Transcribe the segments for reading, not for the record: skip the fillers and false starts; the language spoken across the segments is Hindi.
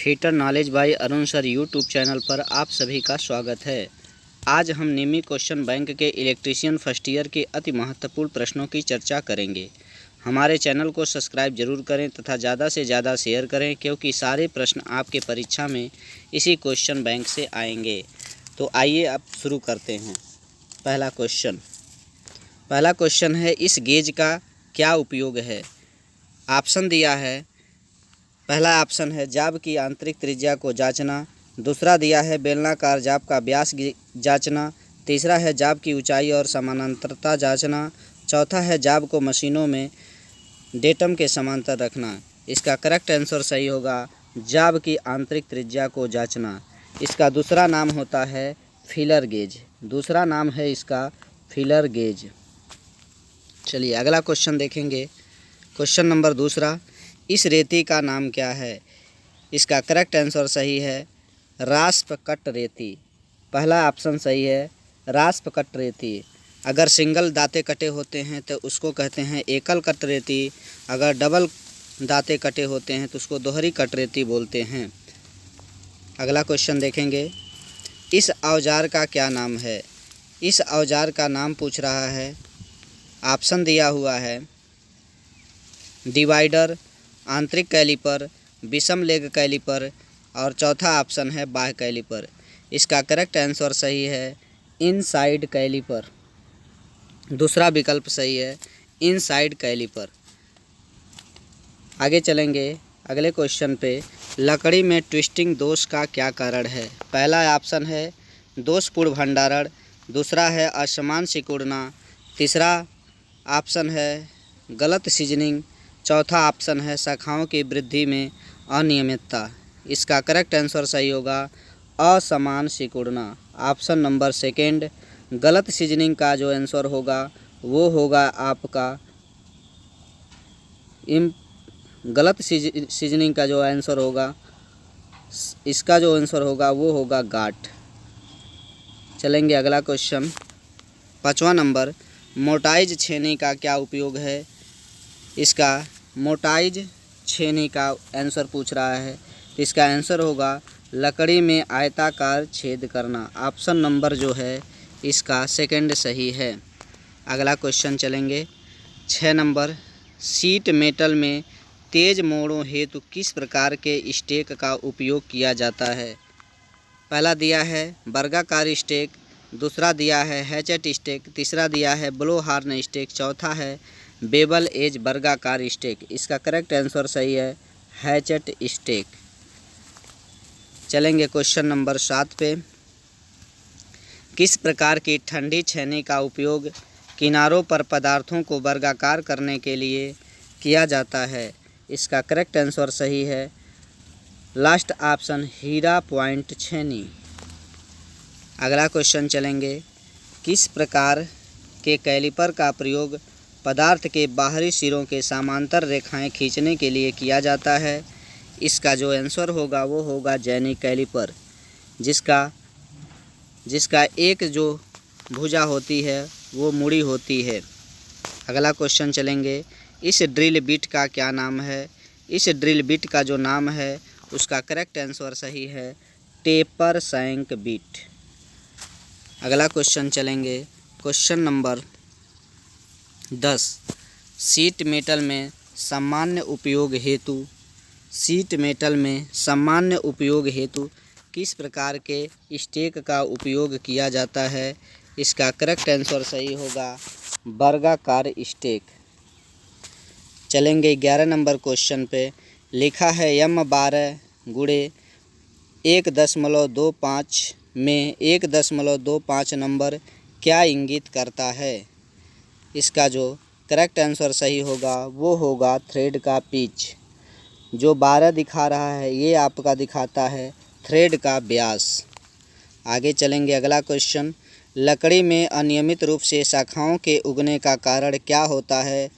Fitter knowledge by Arun sir YouTube channel पर आप सभी का स्वागत है। आज हम निमी क्वेश्चन बैंक के इलेक्ट्रीशियन फर्स्ट ईयर के अति महत्वपूर्ण प्रश्नों की चर्चा करेंगे। हमारे चैनल को सब्सक्राइब जरूर करें तथा ज़्यादा से ज़्यादा शेयर करें, क्योंकि सारे प्रश्न आपके परीक्षा में इसी क्वेश्चन बैंक से आएंगे। तो आइए अब शुरू करते हैं। पहला क्वेश्चन है, इस गेज का क्या उपयोग है। ऑप्शन दिया है। पहला ऑप्शन है जाब की आंतरिक त्रिज्या को जांचना। दूसरा दिया है बेलनाकार जाब का व्यास जांचना। तीसरा है जाब की ऊंचाई और समानांतरता जांचना। चौथा है जाब को मशीनों में डेटम के समांतर रखना। इसका करेक्ट आंसर सही होगा जाब की आंतरिक त्रिज्या को जांचना। इसका दूसरा नाम होता है फीलर गेज। दूसरा नाम है इसका फीलर गेज। चलिए अगला क्वेश्चन देखेंगे। क्वेश्चन नंबर दूसरा, इस रेती का नाम क्या है। इसका करेक्ट आंसर सही है रास्प कट रेती। पहला ऑप्शन सही है रास्प कट रेती। अगर सिंगल दांते कटे होते हैं तो उसको कहते हैं एकल कट रेती। अगर डबल दांते कटे होते हैं तो उसको दोहरी कट रेती बोलते हैं। अगला क्वेश्चन देखेंगे, इस औजार का क्या नाम है। इस औजार का नाम पूछ रहा है। ऑप्शन दिया हुआ है डिवाइडर, आंतरिक कैलिपर, विषम लेग कैलिपर और चौथा ऑप्शन है बाह्य कैलिपर। इसका करेक्ट आंसर सही है इनसाइड कैलिपर। दूसरा विकल्प सही है इनसाइड कैलिपर। आगे चलेंगे अगले क्वेश्चन पे। लकड़ी में ट्विस्टिंग दोष का क्या कारण है। पहला ऑप्शन है दोषपूर्ण भंडारण। दूसरा है असमान सिकुड़ना। तीसरा ऑप्शन है गलत सीजनिंग। चौथा ऑप्शन है शाखाओं की वृद्धि में अनियमितता। इसका करेक्ट आंसर सही होगा असमान सिकुड़ना। ऑप्शन नंबर सेकंड गलत सीजनिंग का जो आंसर होगा वो होगा आपका गलत सीजनिंग का जो आंसर होगा इसका जो आंसर होगा वो होगा गाठ। चलेंगे अगला क्वेश्चन। 5वां नंबर, मोटाइज छेनी का क्या उपयोग है। इसका मोटाइज छेनी का आंसर पूछ रहा है तो इसका आंसर होगा लकड़ी में आयताकार छेद करना। ऑप्शन नंबर जो है इसका सेकंड सही है। अगला क्वेश्चन चलेंगे 6 नंबर, सीट मेटल में तेज मोड़ों हेतु किस प्रकार के स्टेक का उपयोग किया जाता है। पहला दिया है वर्गाकार स्टेक। दूसरा दिया है हैचेट स्टेक। तीसरा दिया है ब्लो हार्न स्टेक। चौथा है बेबल एज वर्गाकार स्टेक। इसका करेक्ट आंसर सही है हैचेट स्टेक। चलेंगे क्वेश्चन नंबर 7 पे। किस प्रकार की ठंडी छेनी का उपयोग किनारों पर पदार्थों को वर्गाकार करने के लिए किया जाता है। इसका करेक्ट आंसर सही है लास्ट ऑप्शन हीरा पॉइंट छेनी। अगला क्वेश्चन चलेंगे, किस प्रकार के कैलिपर का प्रयोग पदार्थ के बाहरी सिरों के समांतर रेखाएं खींचने के लिए किया जाता है। इसका जो आंसर होगा वो होगा जैनिक कैलिपर, जिसका एक जो भुजा होती है वो मुड़ी होती है। अगला क्वेश्चन चलेंगे, इस ड्रिल बिट का क्या नाम है। इस ड्रिल बिट का जो नाम है उसका करेक्ट आंसर सही है टेपर सैंक बिट। अगला क्वेश्चन चलेंगे क्वेश्चन नंबर 10, शीट मेटल में सामान्य उपयोग हेतु किस प्रकार के स्टेक का उपयोग किया जाता है। इसका करेक्ट आंसर सही होगा वर्गाकार स्टेक। चलेंगे 11 नंबर क्वेश्चन पे। लिखा है M12 गुणे 1.25 में 1.25 नंबर क्या इंगित करता है। इसका जो करेक्ट आंसर सही होगा वो होगा थ्रेड का पिच। जो 12 दिखा रहा है ये आपका दिखाता है थ्रेड का व्यास। आगे चलेंगे अगला क्वेश्चन। लकड़ी में अनियमित रूप से शाखाओं के उगने का कारण क्या होता है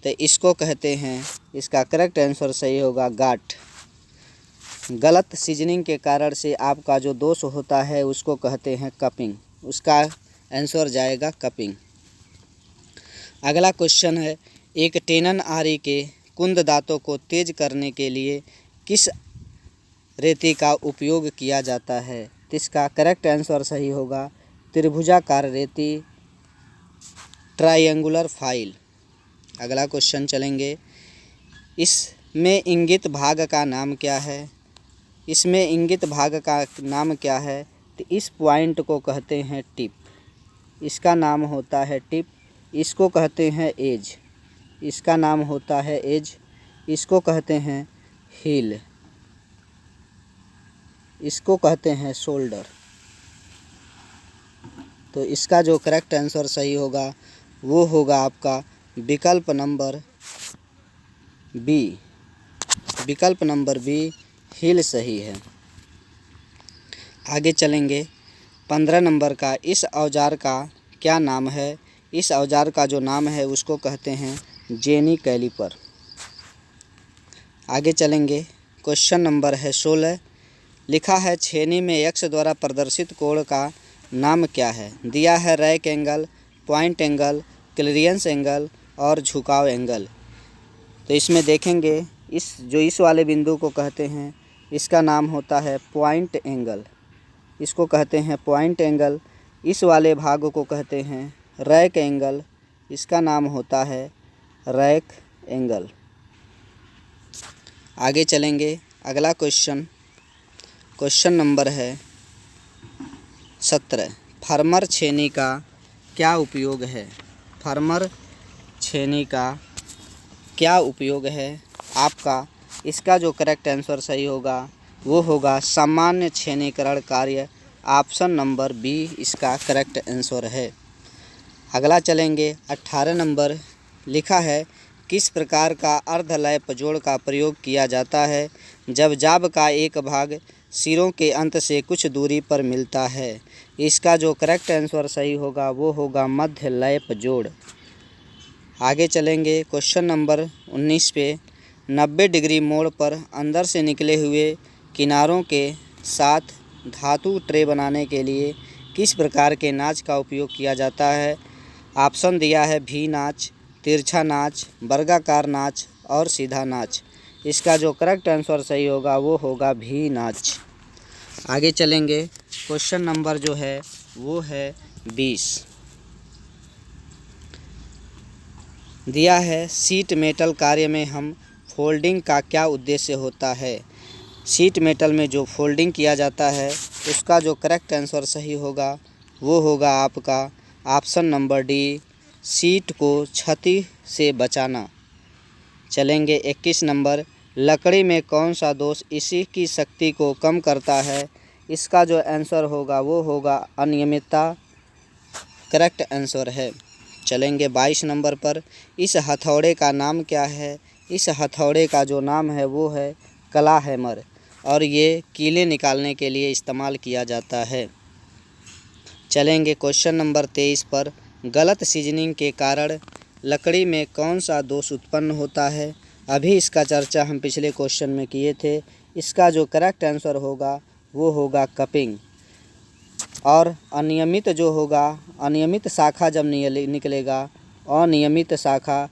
तो इसको कहते हैं, इसका करेक्ट आंसर सही होगा गाठ। गलत सीजनिंग के कारण से आपका जो दोष होता है उसको कहते हैं कपिंग। उसका आंसर जाएगा कपिंग। अगला क्वेश्चन है, एक टेनन आरी के कुंद दांतों को तेज करने के लिए किस रेती का उपयोग किया जाता है? तो इसका करेक्ट आंसर सही होगा त्रिभुजाकार रेती, ट्रायंगुलर फाइल। अगला क्वेश्चन चलेंगे। इसमें इंगित भाग का नाम क्या है? इसमें इंगित भाग का नाम क्या है? तो इस पॉइंट को कहते हैं टिप। इसका नाम होता है टिप। इसको कहते हैं एज। इसका नाम होता है एज। इसको कहते हैं हील। इसको कहते हैं शोल्डर। तो इसका जो करेक्ट आंसर सही होगा वो होगा आपका विकल्प नंबर बी। विकल्प नंबर बी हील सही है। आगे चलेंगे 15 नंबर का। इस औजार का क्या नाम है? इस औजार का जो नाम है उसको कहते हैं जेनी कैलिपर। आगे चलेंगे। क्वेश्चन नंबर है 16। लिखा है छेनी में एक्स द्वारा प्रदर्शित कोण का नाम क्या है? दिया है rack angle, point angle, clearance angle और झुकाव एंगल। तो इसमें देखेंगे इस वाले बिंदु को कहते हैं, इसका नाम होता है पॉइंट एंगल। इसको कहते हैं पॉइंट एंगल। इस वाले भाग को कहते हैं रैक एंगल। इसका नाम होता है रैक एंगल। आगे चलेंगे। अगला क्वेश्चन नंबर है 17। फार्मर छेनी का क्या उपयोग है? फार्मर छेनी का क्या उपयोग है आपका? इसका जो करेक्ट आंसर सही होगा वो होगा सामान्य छेनीकरण कार्य। ऑप्शन नंबर बी इसका करेक्ट आंसर है। अगला चलेंगे 18 नंबर। लिखा है किस प्रकार का अर्धलय जोड़ का प्रयोग किया जाता है जब जाब का एक भाग सिरों के अंत से कुछ दूरी पर मिलता है? इसका जो करेक्ट आंसर सही होगा वो होगा मध्य लय जोड़। आगे चलेंगे क्वेश्चन नंबर 19 पे। 90 डिग्री मोड़ पर अंदर से निकले हुए किनारों के साथ धातु ट्रे बनाने के लिए किस प्रकार के नाच का उपयोग किया जाता है? ऑप्शन दिया है भी नाच, तिरछा नाच, वर्गाकार नाच और सीधा नाच। इसका जो करेक्ट आंसर सही होगा वो होगा भी नाच। आगे चलेंगे। क्वेश्चन नंबर जो है वो है 20। दिया है शीट मेटल कार्य में हम फोल्डिंग का क्या उद्देश्य होता है? शीट मेटल में जो फोल्डिंग किया जाता है उसका जो करेक्ट आंसर सही होगा वो होगा आपका ऑप्शन नंबर डी, शीट को क्षति से बचाना। चलेंगे 21 नंबर। लकड़ी में कौन सा दोष इसी की शक्ति को कम करता है? इसका जो आंसर होगा वो होगा अनियमितता। करेक्ट आंसर है। चलेंगे 22 नंबर पर। इस हथौड़े का नाम क्या है? इस हथौड़े का जो नाम है वो है कला हैमर और ये कीलें निकालने के लिए इस्तेमाल किया जाता है। चलेंगे क्वेश्चन नंबर 23 पर। गलत सीजनिंग के कारण लकड़ी में कौन सा दोष उत्पन्न होता है? अभी इसका चर्चा हम पिछले क्वेश्चन में किए थे। इसका जो करेक्ट आंसर होगा वो होगा कपिंग। और अनियमित जो होगा, अनियमित शाखा जब निकलेगा, अनियमित शाखा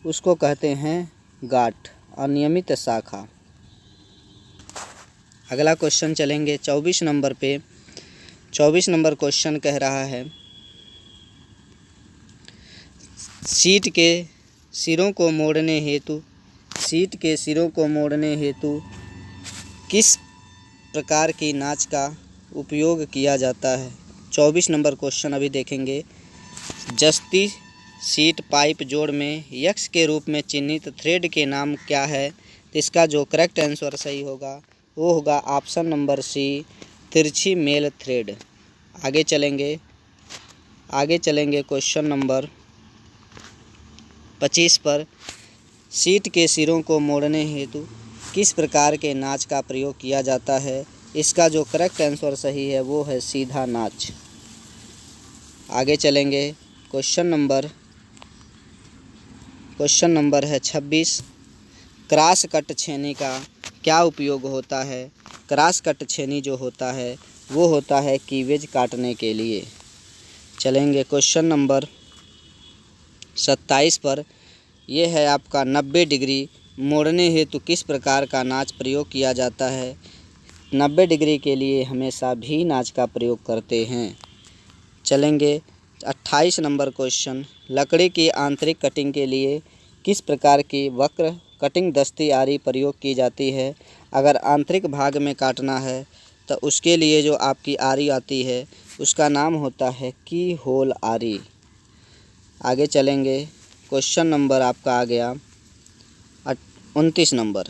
उसको कहते हैं गांठ, अनियमित शाखा। अगला क्वेश्चन चलेंगे 24 नंबर पे। 24 नंबर क्वेश्चन कह रहा है शीट के सिरों को मोड़ने हेतु किस प्रकार की नाच का उपयोग किया जाता है? 24 नंबर क्वेश्चन अभी देखेंगे। जस्ती शीट पाइप जोड़ में यक्स के रूप में चिन्हित थ्रेड के नाम क्या है? तो इसका जो करेक्ट आंसर सही होगा वो होगा ऑप्शन नंबर सी, तिरछी मेल थ्रेड। आगे चलेंगे क्वेश्चन नंबर 25 पर। शीट के सिरों को मोड़ने हेतु किस प्रकार के नाच का प्रयोग किया जाता है? इसका जो करेक्ट आंसर सही है वो है सीधा नाच। आगे चलेंगे क्वेश्चन नंबर है 26। क्रॉस कट छेनी का क्या उपयोग होता है? क्रॉस कट छेनी जो होता है वो होता है कीवेज काटने के लिए। चलेंगे क्वेश्चन नंबर 27 पर। यह है आपका 90 डिग्री मोड़ने हेतु किस प्रकार का नाच प्रयोग किया जाता है? 90 डिग्री के लिए हमेशा भी नाच का प्रयोग करते हैं। चलेंगे 28 नंबर क्वेश्चन, लकड़ी की आंतरिक कटिंग के लिए किस प्रकार की वक्र कटिंग दस्ती आरी प्रयोग की जाती है? अगर आंतरिक भाग में काटना है तो उसके लिए जो आपकी आरी आती है उसका नाम होता है की होल आरी। आगे चलेंगे, क्वेश्चन नंबर आपका आ गया 29 नंबर,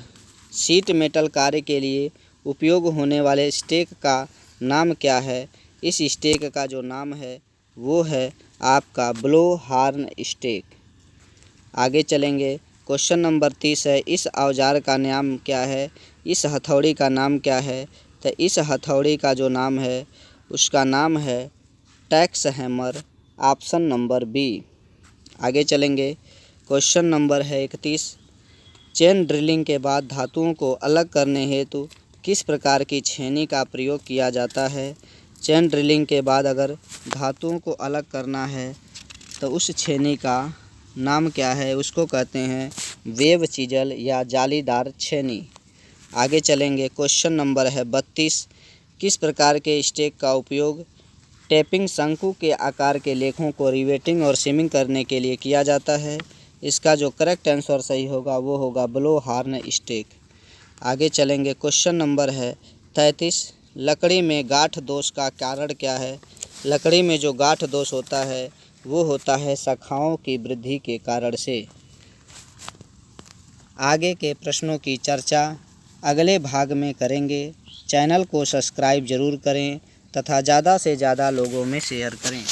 शीट मेटल कार्य के लिए उपयोग होने वाले स्टेक का नाम क्या है? इस स्टेक का जो नाम है वो है आपका ब्लो हार्न स्टेक। आगे चलेंगे, क्वेश्चन नंबर 30 है, इस औजार का नाम क्या है? इस हथौड़ी का नाम क्या है? तो इस हथौड़ी का जो नाम है उसका नाम है tacks hammer, option number B. आगे चलेंगे, क्वेश्चन नंबर है 31, चेन ड्रिलिंग के बाद धातुओं को अलग करने हेतु किस प्रकार की छेनी का प्रयोग किया जाता है? चेन ड्रिलिंग के बाद अगर धातुओं को अलग करना है तो उस छेनी का नाम क्या है? उसको कहते हैं वेव चीजल या जालीदार छेनी। आगे चलेंगे, क्वेश्चन नंबर है 32, किस प्रकार के स्टेक का उपयोग टेपिंग शंकु के आकार के लेखों को रिवेटिंग और सीमिंग करने के लिए किया जाता है? इसका जो करेक्ट आंसर सही होगा वो होगा ब्लो हार्न स्टेक। आगे चलेंगे, क्वेश्चन नंबर है 33, लकड़ी में गांठ दोष का कारण क्या है? लकड़ी में जो गांठ दोष होता है वो होता है शाखाओं की वृद्धि के कारण से। आगे के प्रश्नों की चर्चा अगले भाग में करेंगे। चैनल को सब्सक्राइब ज़रूर करें तथा ज़्यादा से ज़्यादा लोगों में शेयर करें।